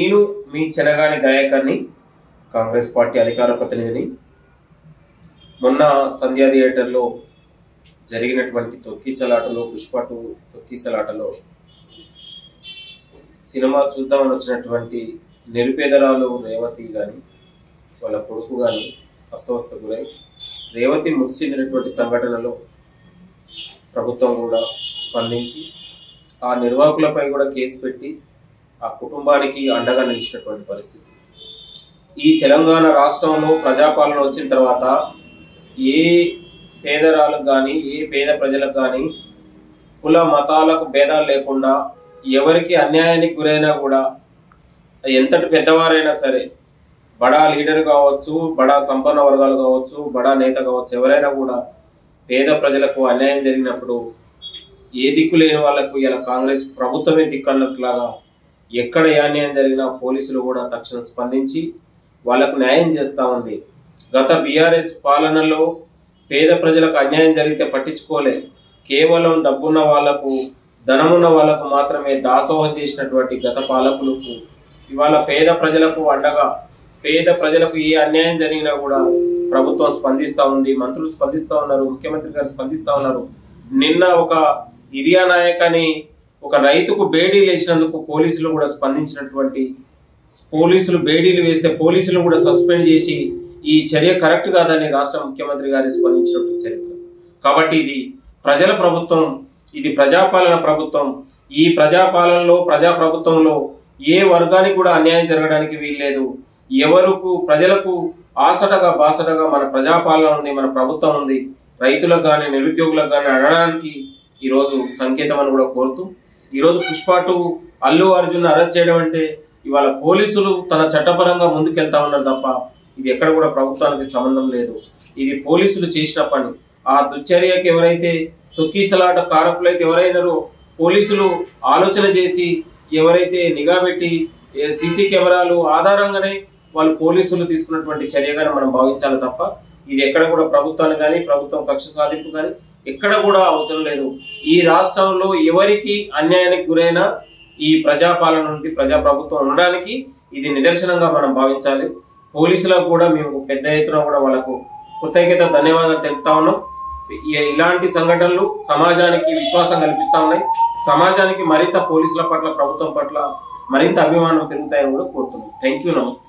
నేను మీ చెనగాని దయాకర్ని, కాంగ్రెస్ పార్టీ అధికార ప్రతినిధిని. మొన్న సంధ్యా థియేటర్లో జరిగినటువంటి తొక్కిసలాటలో, పుష్ప 2 తొక్కిసలాటలో సినిమా చూద్దామని వచ్చినటువంటి నిరుపేదరాలు రేవతి కానీ వాళ్ళ కొడుకు కానీ అస్వస్థ గురై రేవతి మృతి చెందినటువంటి సంఘటనలో ప్రభుత్వం కూడా స్పందించి ఆ నిర్వాహకులపై కూడా కేసు పెట్టి ఆ కుటుంబానికి అండగా నిలిచినటువంటి పరిస్థితి. ఈ తెలంగాణ రాష్ట్రంలో ప్రజాపాలన వచ్చిన తర్వాత ఏ పేదరాలకు కానీ ఏ పేద ప్రజలకు కానీ కుల మతాలకు భేదాలు లేకుండా ఎవరికి అన్యాయానికి గురైనా కూడా ఎంతటి పెద్దవారైనా సరే, బడా లీడర్ కావచ్చు, బడా సంపన్న వర్గాలు కావచ్చు, బడా నేత కావచ్చు, ఎవరైనా కూడా పేద ప్రజలకు అన్యాయం జరిగినప్పుడు ఏ దిక్కు లేని వాళ్లకు ఇలా కాంగ్రెస్ ప్రభుత్వమే దిక్కన్నట్లాగా ఎక్కడ ఏ అన్యాయం జరిగినా పోలీసులు కూడా తక్షణం స్పందించి వాళ్లకు న్యాయం చేస్తూ ఉంది. గత బీఆర్ఎస్ పాలనలో పేద ప్రజలకు అన్యాయం జరిగితే పట్టించుకోలే, కేవలం డబ్బున్న వాళ్లకు ధనమున్న వాళ్లకు మాత్రమే దాసోహం చేసినటువంటి గత పాలకులకు ఇవాళ పేద ప్రజలకు అండగా, పేద ప్రజలకు ఏ అన్యాయం జరిగినా కూడా ప్రభుత్వం స్పందిస్తూ ఉంది, మంత్రులు స్పందిస్తూ ఉన్నారు, ముఖ్యమంత్రి గారు స్పందిస్తూ ఉన్నారు. నిన్న ఒక ఇరియా నాయక్ అని ఒక రైతుకు బేడీలు వేసినందుకు పోలీసులు కూడా స్పందించినటువంటి, పోలీసులు బేడీలు వేస్తే పోలీసులు కూడా సస్పెండ్ చేసి ఈ చర్య కరెక్ట్ కాదని రాష్ట్ర ముఖ్యమంత్రి గారు స్పందించినటువంటి చరిత్ర. కాబట్టి ఇది ప్రజల ప్రభుత్వం, ఇది ప్రజాపాలన ప్రభుత్వం. ఈ ప్రజాపాలనలో, ప్రజాప్రభుత్వంలో ఏ వర్గానికి కూడా అన్యాయం జరగడానికి వీల్లేదు. ఎవరికి ప్రజలకు ఆసటగా బాసటగా మన ప్రజాపాలన ఉంది, మన ప్రభుత్వం ఉంది. రైతులకు కానీ నిరుద్యోగులకు కానీ అనడానికి ఈరోజు సంకేతం అని కూడా కోరుతూ, ఈరోజు పుష్ప 2 అల్లు అర్జున్ అరెస్ట్ చేయడం అంటే ఇవాళ పోలీసులు తన చట్టపరంగా ముందుకెళ్తా ఉన్నారు తప్ప ఇది ఎక్కడ కూడా ప్రభుత్వానికి సంబంధం లేదు. ఇది పోలీసులు చేసిన పని. ఆ దుశ్చర్యకి ఎవరైతే తొక్కిసలాట కారకులైతే ఎవరైనారో పోలీసులు ఆలోచన చేసి ఎవరైతే నిఘా పెట్టి సీసీ కెమెరాలు ఆధారంగానే వాళ్ళు పోలీసులు తీసుకున్నటువంటి చర్యగానే మనం భావించాలి తప్ప ఇది ఎక్కడ కూడా ప్రభుత్వాన్ని కానీ ప్రభుత్వం కక్ష సాధింపు కానీ ఎక్కడ కూడా అవసరం లేదు. ఈ రాష్ట్రంలో ఎవరికి అన్యాయానికి గురైనా ఈ ప్రజాపాలన నుండి ప్రజాప్రభుత్వం ఉండడానికి ఇది నిదర్శనంగా మనం భావించాలి. పోలీసులకు కూడా మేము పెద్ద ఎత్తున కూడా వాళ్ళకు కృతజ్ఞత ధన్యవాదాలు తెలుపుతా ఉన్నాం. ఇలాంటి సంఘటనలు సమాజానికి విశ్వాసం కల్పిస్తా ఉన్నాయి. సమాజానికి మరింత పోలీసుల పట్ల, ప్రభుత్వం పట్ల మరింత అభిమానం పెరుగుతాయని కూడా కోరుతున్నాం. థ్యాంక్ యూ, నమస్తే.